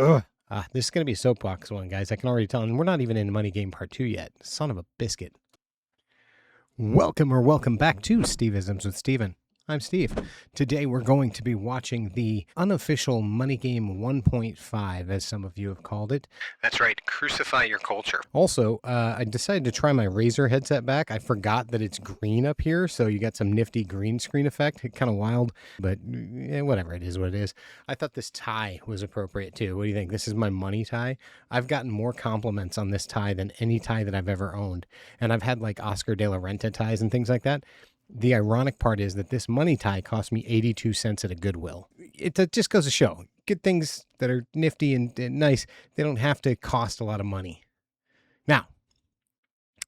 Ugh. This is going to be a soapbox one, guys. I can already tell. And we're not even in Money Game Part 2 yet. Son of a biscuit. Welcome back to Steveisms with Steven. I'm Steve. Today we're going to be watching the unofficial Money Game 1.5, as some of you have called it. That's right, Crucify Your Culture. Also, I decided to try my Razer headset back. I forgot that it's green up here, so you got some nifty green screen effect. Kind of wild, but whatever, it is what it is. I thought this tie was appropriate too. What do you think? This is my money tie. I've gotten more compliments on this tie than any tie that I've ever owned. And I've had like Oscar de la Renta ties and things like that. The ironic part is that this money tie cost me 82 cents at a Goodwill. It just goes to show, good things that are nifty and nice, they don't have to cost a lot of money. Now,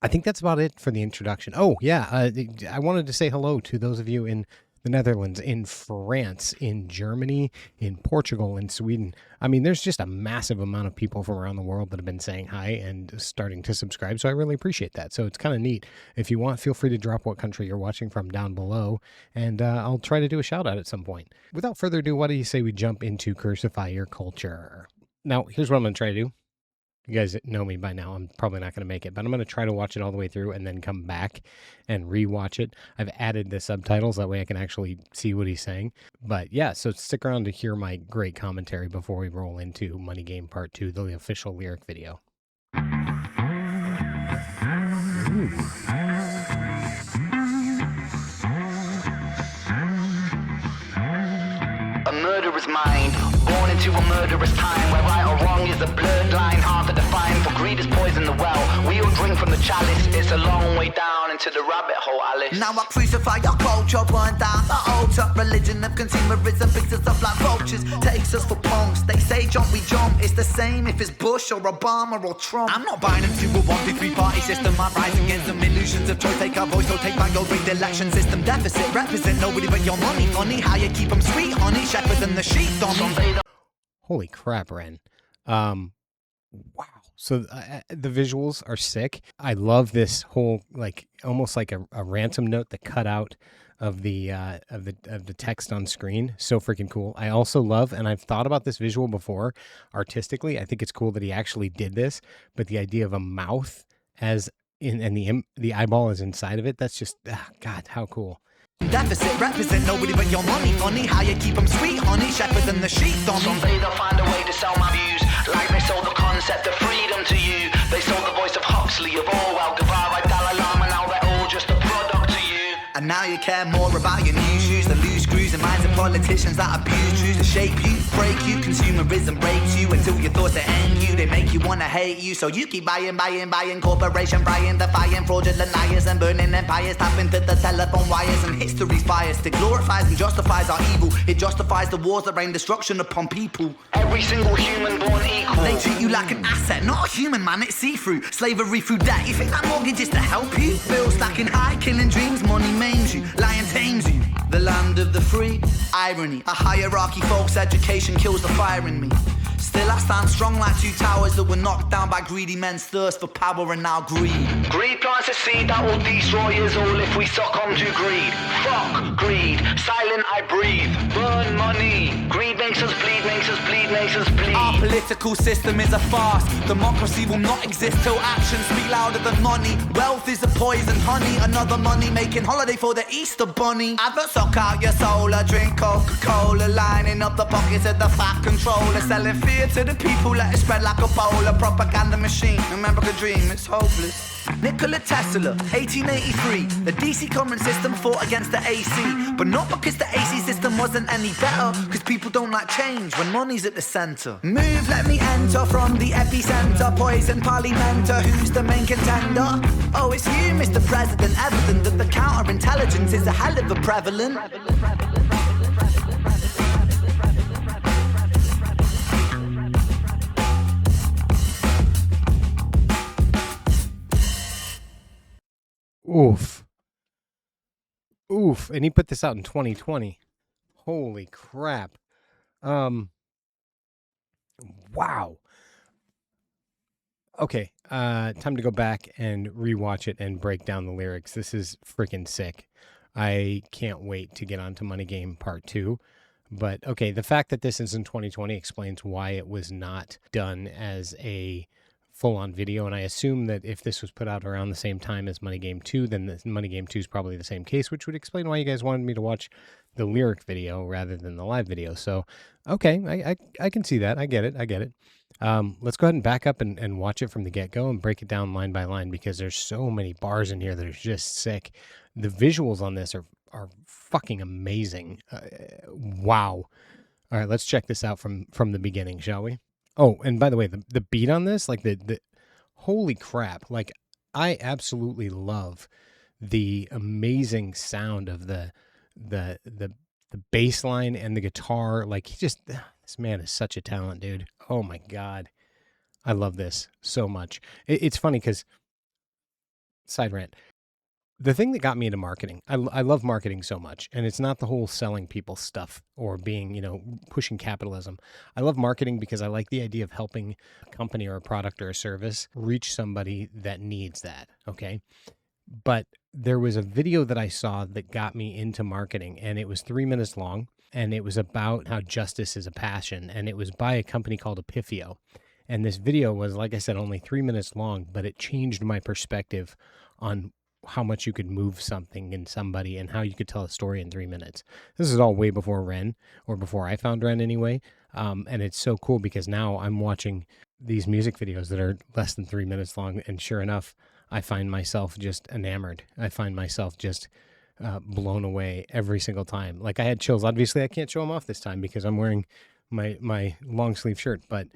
I think that's about it for the introduction. Oh, yeah, I wanted to say hello to those of you in the Netherlands, in France, in Germany, in Portugal, in Sweden. I mean, there's just a massive amount of people from around the world that have been saying hi and starting to subscribe, so I really appreciate that. So it's kind of neat. If you want, feel free to drop what country you're watching from down below, and I'll try to do a shout out at some point. Without further ado, why do you say we jump into Crucify Your Culture? Now, here's what I'm going to try to do. You guys know me by now. I'm probably not going to make it, but I'm going to try to watch it all the way through and then come back and rewatch it. I've added the subtitles. That way I can actually see what he's saying. But yeah, so stick around to hear my great commentary before we roll into Money Game Part 2, the official lyric video. Ooh. A murderer's mind, born into a murderous time, where right or wrong is a blurred line, hard to define. For greed is poison the well, we all drink from the chalice. It's a long way down into the rabbit hole, Alice. Now I crucify your culture, burn down the altar. Religion of consumerism picks us up like vultures, takes us for punks. They say jump, we jump. It's the same if it's Bush or Obama or Trump. I'm not buying into a 1, 2, 3 party system. I rise against them illusions of choice. Take our voice, so take back your rigged election system. Deficit represent nobody but your money. Funny how you keep them sweet, honey. Shepherds and the sheep, Donnie. Holy crap, Ren. Wow. So the visuals are sick. I love this whole, like, almost like a Ransom note, the cutout of the text on screen. So freaking cool. I also love, and I've thought about this visual before, artistically. I think it's cool that he actually did this, but the idea of a mouth as in, and the eyeball is inside of it. That's just, God, how cool. Deficit represent nobody but your money. Funny how you keep them sweet, honey. Shepherds and the sheep, Donnie. Someday they'll find a way to sell my views, like they sold the concept of freedom to you. They sold the voice of Huxley, of Orwell, Guevara, Dalai Lama. Now they're all just a product to you. And now you care more about your news, use the loose screws and minds of politicians that abuse you to shape you, break you. Consumerism breaks you until your thoughts are end you. They make you wanna hate you, so you keep buying. Corporation buying, defying fraudulent liars and burning empires. Tap into the telephone wires and history's biased. It glorifies and justifies our evil. It justifies the wars that rain destruction upon people. Every single human born equal. They treat you like an asset, not a human, man. It's see-through. Slavery through debt. You think that mortgage is to help you? Bills stacking high, killing dreams. Money maims you, lying tames you. The land of the free. Irony. A hierarchy, folks. Education kills the fire in me. Still I stand strong like two towers that were knocked down by greedy men's thirst for power and now greed. Greed plants a seed that will destroy us all if we succumb to greed. Fuck greed, silent I breathe, burn money. Greed makes us bleed, makes us bleed, makes us bleed. Our political system is a farce. Democracy will not exist till actions speak louder than money. Wealth is a poison honey, another money making holiday for the Easter bunny. Adverts suck out your soul, drink Coca-Cola, lining up the pockets of the fat controller, selling fear to the people, let it spread like a bowl. A propaganda machine, remember the dream, it's hopeless. Nikola Tesla, 1883. The DC current system fought against the AC, but not because the AC system wasn't any better, because people don't like change when money's at the center. Move, let me enter from the epicenter. Poison parliamenter, who's the main contender? Oh, it's you, Mr. President. Evident that the counterintelligence is a hell of a prevalent. Oof. And he put this out in 2020. Holy crap. Wow. Okay, time to go back and rewatch it and break down the lyrics. This is freaking sick. I can't wait to get on to Money Game Part 2. But okay, the fact that this is in 2020 explains why it was not done as a full-on video, and I assume that if this was put out around the same time as Money Game 2, then the Money Game 2 is probably the same case, which would explain why you guys wanted me to watch the lyric video rather than the live video. So, okay, I can see that. I get it. Let's go ahead and back up and watch it from the get-go and break it down line by line, because there's so many bars in here that are just sick. The visuals on this are fucking amazing. Wow. All right, let's check this out from the beginning, shall we? Oh, and by the way, the beat on this, like the holy crap, like I absolutely love the amazing sound of the bass line and the guitar. Like this man is such a talent, dude. Oh my God. I love this so much. It's funny because, side rant, the thing that got me into marketing, I love marketing so much, and it's not the whole selling people stuff or being, pushing capitalism. I love marketing because I like the idea of helping a company or a product or a service reach somebody that needs that, okay? But there was a video that I saw that got me into marketing, and it was 3 minutes long, and it was about how justice is a passion, and it was by a company called Epifio. And this video was, like I said, only 3 minutes long, but it changed my perspective on how much you could move something in somebody and how you could tell a story in 3 minutes. This is all way before Ren, or before I found Ren anyway. And it's so cool because now I'm watching these music videos that are less than 3 minutes long. And sure enough, I find myself just enamored. I find myself just blown away every single time. Like I had chills. Obviously, I can't show them off this time because I'm wearing my long sleeve shirt, but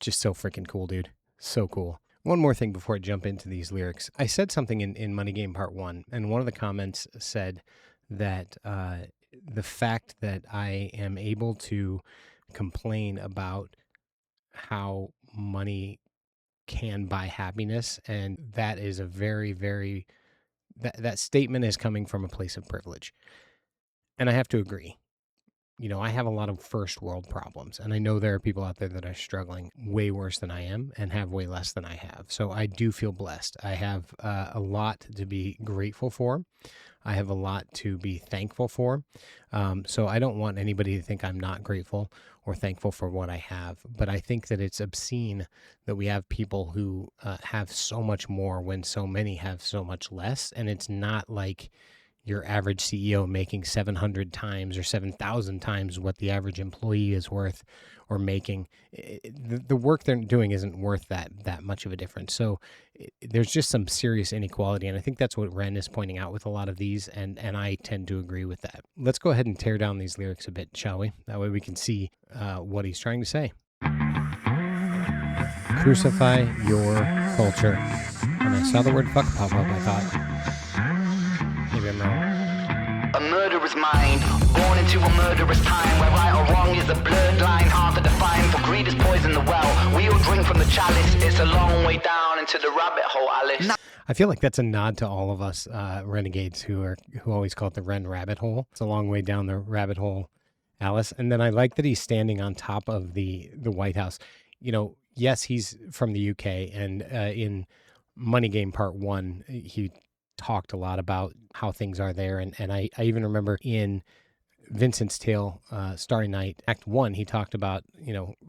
just so freaking cool, dude. So cool. One more thing before I jump into these lyrics. I said something in Money Game Part 1, and one of the comments said that the fact that I am able to complain about how money can buy happiness, and that is a very, very, that statement is coming from a place of privilege. And I have to agree. I have a lot of first world problems, and I know there are people out there that are struggling way worse than I am and have way less than I have. So I do feel blessed. I have a lot to be grateful for. I have a lot to be thankful for. So I don't want anybody to think I'm not grateful or thankful for what I have. But I think that it's obscene that we have people who have so much more when so many have so much less. And it's not like your average CEO making 700 times or 7,000 times what the average employee is worth or making. The work they're doing isn't worth that much of a difference. So there's just some serious inequality, and I think that's what Ren is pointing out with a lot of these, and I tend to agree with that. Let's go ahead and tear down these lyrics a bit, shall we? That way we can see what he's trying to say. Crucify your culture. When I saw the word fuck pop up, I thought, maybe I'm wrong. A murderer's mind, born into a murderous time, where right or wrong is a blurred line, hard to define, for greed is poison the well. We all drink from the chalice, it's a long way down into the rabbit hole, Alice. I feel like that's a nod to all of us renegades who always call it the Ren rabbit hole. It's a long way down the rabbit hole, Alice. And then I like that he's standing on top of the White House. Yes, he's from the UK, and in Money Game Part 1, he talked a lot about how things are there. And I even remember in Vincent's Tale, Starry Night, Act 1, he talked about,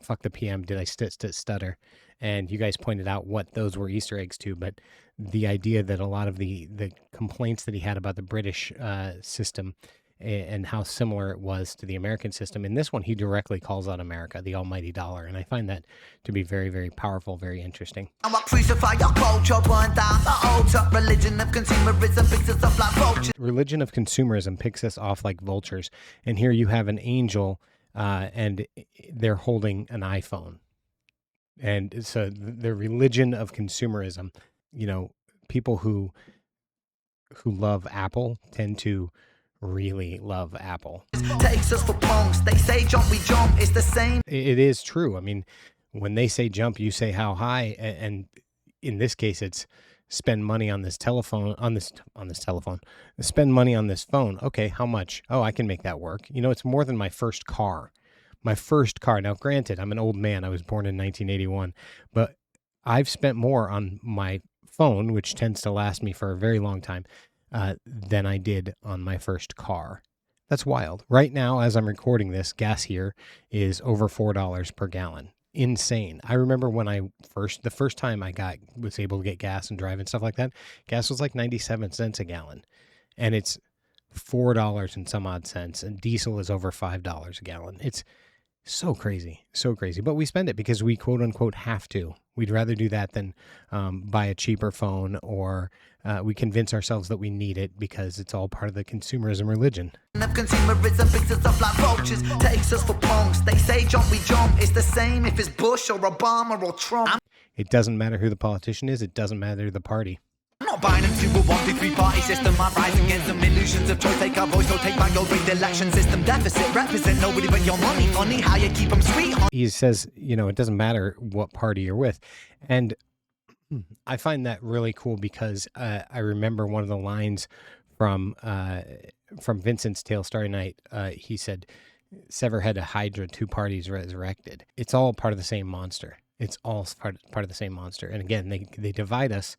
fuck the PM, did I stutter? And you guys pointed out what those were Easter eggs to, but the idea that a lot of the complaints that he had about the British system and how similar it was to the American system. In this one, he directly calls out America, the almighty dollar. And I find that to be very, very powerful, very interesting. Crucify your culture, burn down the altar. Religion of consumerism picks us up like vultures. Religion of consumerism picks us off like vultures. And here you have an angel, and they're holding an iPhone. And so the religion of consumerism, people who love Apple tend to really love Apple. Takes us for punks. They say jump, we jump. It's the same. It is true. I mean, when they say jump, you say how high, and in this case, it's spend money on this telephone, on this telephone. Spend money on this phone. Okay, how much? Oh, I can make that work. It's more than my first car. My first car. Now, granted, I'm an old man. I was born in 1981, but I've spent more on my phone, which tends to last me for a very long time, than I did on my first car. That's wild. Right now, as I'm recording this, gas here is over $4 per gallon. Insane. I remember when the first time I was able to get gas and drive and stuff like that, gas was like 97 cents a gallon. And it's $4 and some odd cents. And diesel is over $5 a gallon. It's so crazy. So crazy. But we spend it because we quote unquote have to. We'd rather do that than buy a cheaper phone, or we convince ourselves that we need it because it's all part of the consumerism religion. Consumerism picks us up like vultures, takes us for punks. They say jump, we jump. It's the same if it's Bush or Obama or Trump. It doesn't matter who the politician is. It doesn't matter the party. I'm not buying into a 1, 2, 3 party system. I rise against them illusions of choice. Take our voice or take back your rigged election system. Deficit represent nobody but your money. Funny how you keep them sweet. He says, it doesn't matter what party you're with. And I find that really cool because I remember one of the lines from Vincent's Tale Starry Night. He said, "Sever head of Hydra, two parties resurrected." It's all part of the same monster. It's all part of the same monster. And again, they divide us,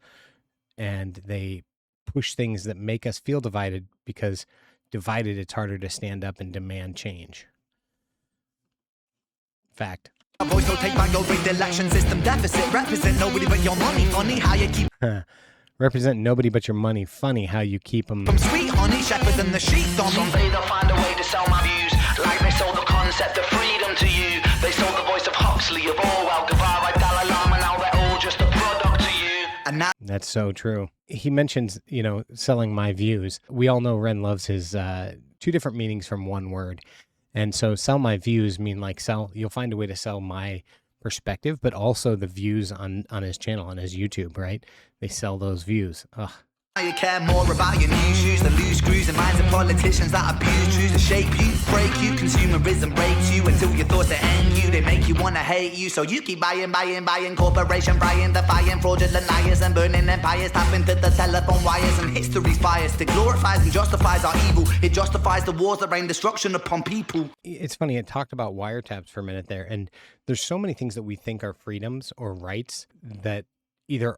and they push things that make us feel divided, because divided, it's harder to stand up and demand change. Fact. A voice will take back your rigged election system. Deficit represent nobody but your money. Funny how you keep represent nobody but your money. Funny how you keep them sweet, honey, shepherd and the sheep. Someday they'll find a way to sell my views, like they sold the concept of freedom to you. They sold the voice of Huxley, of Orwell, Guevara, Dalai Lama. Now they're all just a product to you. And now that's so true. He mentions, selling my views. We all know Ren loves his two different meanings from one word. And so sell my views mean like you'll find a way to sell my perspective, but also the views on his channel, on his YouTube, right? They sell those views. Ugh. you care more about your new shoes, the loose screws and minds of politicians that abuse you, to shape you, break you. Consumerism breaks you until your thoughts that end you. They make you want to hate you, so you keep buying. Corporation buying, defying fraudulent liars and burning empires. Tap into the telephone wires, and history's biased. It glorifies and justifies our evil. It justifies the wars that rain destruction upon people. It's funny, it talked about wiretaps for a minute there, and there's so many things that we think are freedoms or rights that either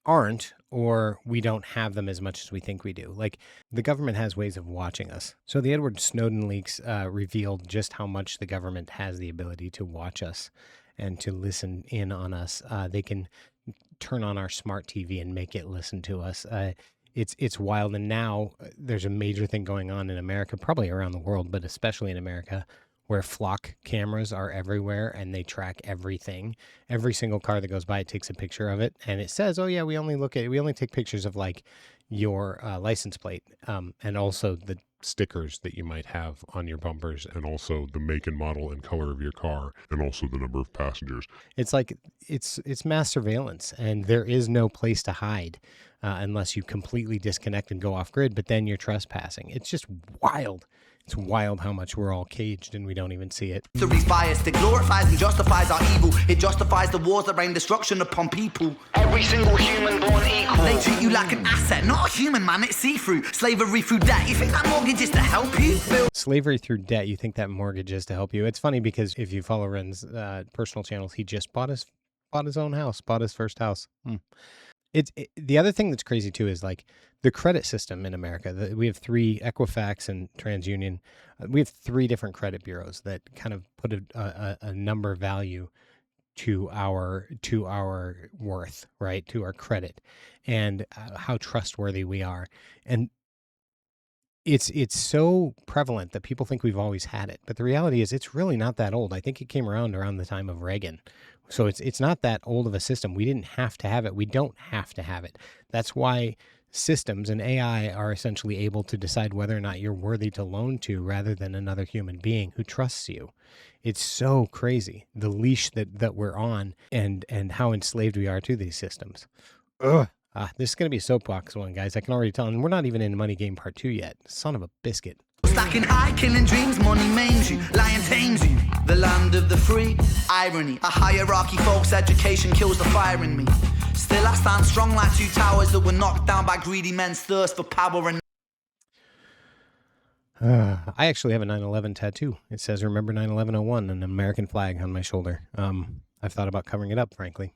aren't, or we don't have them as much as we think we do. Like, the government has ways of watching us. So the Edward Snowden leaks revealed just how much the government has the ability to watch us and to listen in on us. They can turn on our smart TV and make it listen to us. It's wild. And now there's a major thing going on in America, probably around the world, but especially in America, where flock cameras are everywhere and they track everything. Every single car that goes by, it takes a picture of it, and it says, "Oh yeah, we only take pictures of like your license plate, and also the stickers that you might have on your bumpers, and also the make and model and color of your car, and also the number of passengers." It's like it's mass surveillance, and there is no place to hide unless you completely disconnect and go off grid. But then you're trespassing. It's just wild. It's wild how much we're all caged and we don't even see it. History's biased. It glorifies and justifies our evil. It justifies the wars that rain destruction upon people. Every single human born equal. They treat you like an asset, not a human, man. It's see-through. Slavery through debt. You think that mortgage is to help you? Slavery through debt. You think that mortgage is to help you? It's funny because if you follow Ren's personal channels, he just bought his own house, bought his first house. The other thing that's crazy too is like the credit system in America. We have three, Equifax and TransUnion. We have three different credit bureaus that kind of put a number value to our worth, right? To our credit and how trustworthy we are. And it's so prevalent that people think we've always had it. But the reality is it's really not that old. I think it came around the time of Reagan. So it's not that old of a system. We didn't have to have it. We don't have to have it. That's why systems and AI are essentially able to decide whether or not you're worthy to loan to, rather than another human being who trusts you. It's so crazy, the leash that we're on, and how enslaved we are to these systems. Ugh. This is going to be a soapbox one, guys. I can already tell. And we're not even in Money Game Part 2 yet. Son of a biscuit. Stacking high, killing dreams, money maims you, lying tames you. The land of the free, irony. A hierarchy, folks, education kills the fire in me. Still I stand strong like two towers that were knocked down by greedy men's thirst for power and... I actually have a 9/11 tattoo. It says, "Remember 9/11/01," an American flag on my shoulder. I've thought about covering it up, frankly.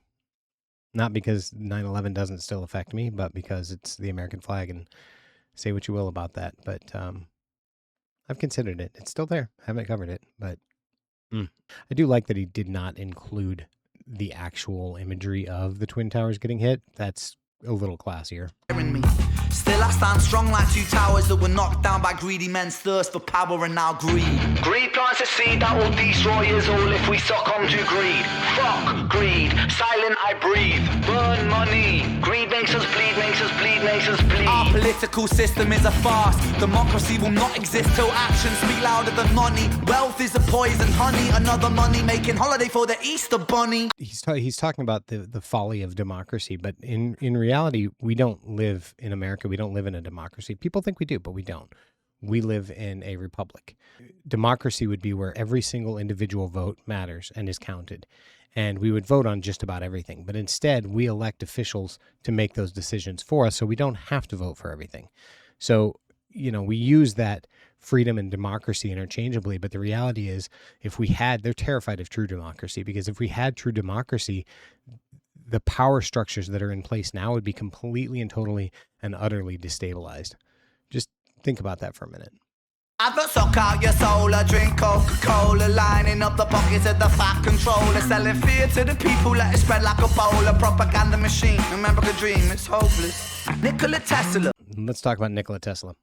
Not because 9/11 doesn't still affect me, but because it's the American flag, and say what you will about that. But I've considered it. It's still there. I haven't covered it, but I do like that he did not include the actual imagery of the Twin Towers getting hit. That's a little classier. Still I stand strong like two towers that were knocked down by greedy men's thirst for power and now greed. Greed plants a seed that will destroy us all if we succumb to greed. Fuck greed, silent I breathe, burn money. Greed makes us bleed, makes us bleed, makes us bleed. Our political system is a farce. Democracy will not exist till actions speak louder than money. Wealth is a poison honey, another money-making holiday for the Easter Bunny. He's talking about the folly of democracy, but in reality, we don't live in America. We don't live in a democracy. People think we do, but we don't. We live in a republic. Democracy would be where every single individual vote matters and is counted. And we would vote on just about everything. But instead, we elect officials to make those decisions for us, so we don't have to vote for everything. So, we use that freedom and democracy interchangeably. But the reality is, they're terrified of true democracy, because if we had true democracy, the power structures that are in place now would be completely and totally and utterly destabilized. Just think about that for a minute. I've suck out your soul, drink Coca-Cola, lining up the pockets of the fat controller, selling fear to the people, let it spread like a bowl, a propaganda machine. Remember the dream, it's hopeless. Nikola Tesla. Let's talk about Nikola Tesla.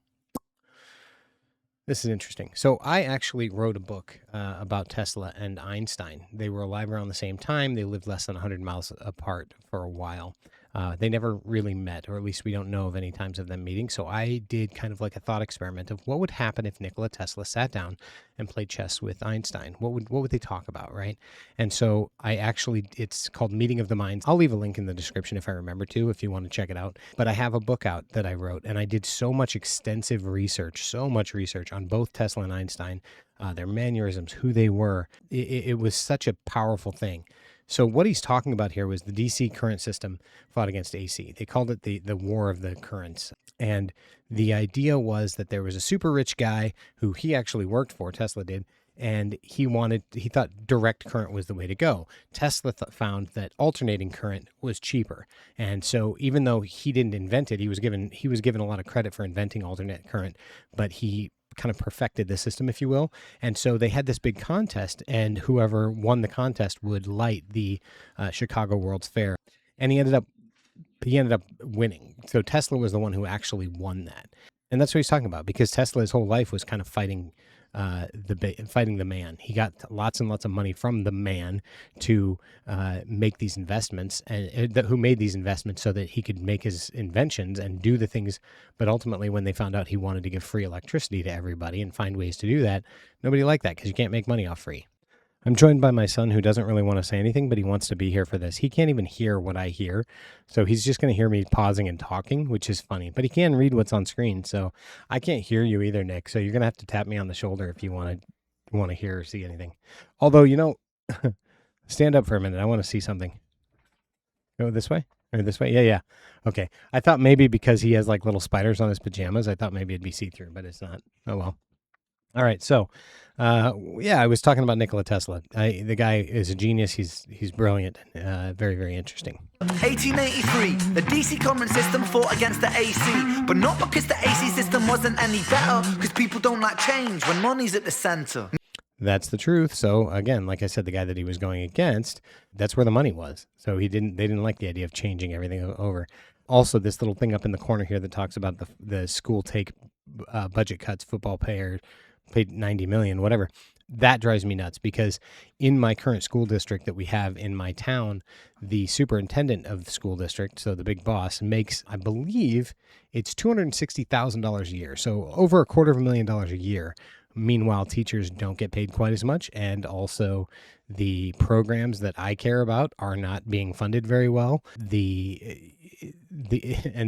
This is interesting. So I actually wrote a book about Tesla and Einstein. They were alive around the same time. They lived less than 100 miles apart for a while. They never really met, or at least we don't know of any times of them meeting. So I did kind of like a thought experiment of what would happen if Nikola Tesla sat down and played chess with Einstein. What would they talk about, right? And so it's called Meeting of the Minds. I'll leave a link in the description if I remember to, if you want to check it out. But I have a book out that I wrote, and I did so much research on both Tesla and Einstein, their mannerisms, who they were. It was such a powerful thing. So what he's talking about here was the DC current system fought against AC. They called it the war of the currents. And the idea was that there was a super rich guy who he actually worked for, Tesla did, and he thought direct current was the way to go. Tesla found that alternating current was cheaper. And so even though he didn't invent it, he was given a lot of credit for inventing alternate current, but he kind of perfected the system, if you will. And so they had this big contest, and whoever won the contest would light the Chicago World's Fair. And he ended up winning. So Tesla was the one who actually won that. And that's what he's talking about, because Tesla, his whole life was kind of fighting the man. He got lots and lots of money from the man to make these investments, and who made these investments so that he could make his inventions and do the things. But ultimately, when they found out he wanted to give free electricity to everybody and find ways to do that, nobody liked that, because you can't make money off free. I'm joined by my son, who doesn't really want to say anything, but he wants to be here for this. He can't even hear what I hear, so he's just going to hear me pausing and talking, which is funny. But he can read what's on screen, so I can't hear you either, Nick. So you're going to have to tap me on the shoulder if you want to hear or see anything. Although, stand up for a minute. I want to see something. Go this way? Or this way? Yeah. Okay. I thought maybe because he has like little spiders on his pajamas, I thought maybe it'd be see-through, but it's not. Oh, well. All right, so, I was talking about Nikola Tesla. The guy is a genius. He's brilliant. Very, very interesting. 1883, the DC current system fought against the AC, but not because the AC system wasn't any better, because people don't like change when money's at the center. That's the truth. So again, like I said, the guy that he was going against, that's where the money was. So they didn't like the idea of changing everything over. Also, this little thing up in the corner here that talks about the school take budget cuts, football paid $90 million, whatever. That drives me nuts, because in my current school district that we have in my town, the superintendent of the school district, so the big boss, makes, I believe, it's $260,000 a year. So over $250,000 a year. Meanwhile, teachers don't get paid quite as much, and also the programs that I care about are not being funded very well. And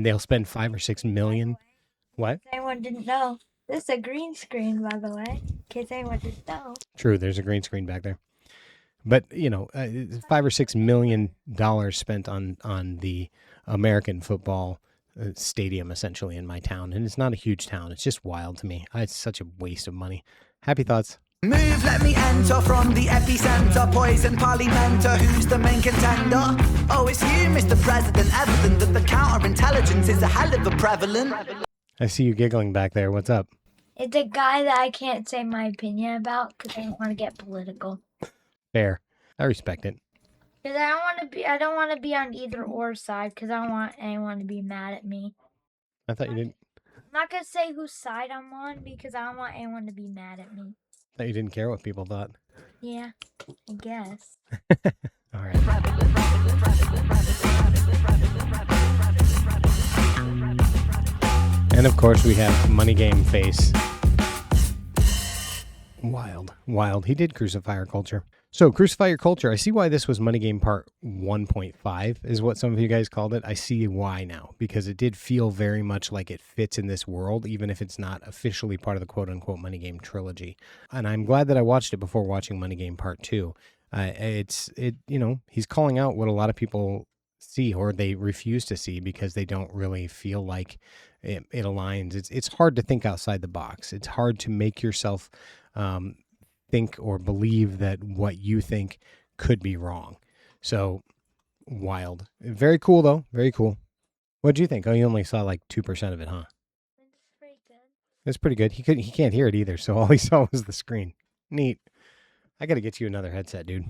they'll spend $5 or $6 million. What? Anyone didn't know. This is a green screen, by the way, in case anyone didn't know. True, there's a green screen back there. But, $5 or $6 million spent on the American football stadium, essentially, in my town. And it's not a huge town. It's just wild to me. It's such a waste of money. Happy thoughts. Move, let me enter from the epicenter. Poison parliamenter, who's the main contender? Oh, it's you, Mr. President. Evident that the counterintelligence is a hell of a prevalent. I see you giggling back there. What's up? It's a guy that I can't say my opinion about because I don't want to get political. Fair. I respect it. Because I don't want to be on either or side because I don't want anyone to be mad at me. I thought you didn't. I'm not going to say whose side I'm on because I don't want anyone to be mad at me. Thought you didn't care what people thought. Yeah, I guess. All right. And of course, we have Money Game Face. Wild. He did Crucify Your Culture. So, Crucify Your Culture, I see why this was Money Game Part 1.5, is what some of you guys called it. I see why now, because it did feel very much like it fits in this world, even if it's not officially part of the quote-unquote Money Game trilogy. And I'm glad that I watched it before watching Money Game Part 2. He's calling out what a lot of people see or they refuse to see because they don't really feel like it aligns. It's hard to think outside the box. It's hard to make yourself think or believe that what you think could be wrong. So wild. Very cool though. Very cool. What do you think? Oh, you only saw like 2% of it, huh? It's pretty good. It's pretty good. He can't hear it either, so all he saw was the screen. Neat. I got to get you another headset, dude.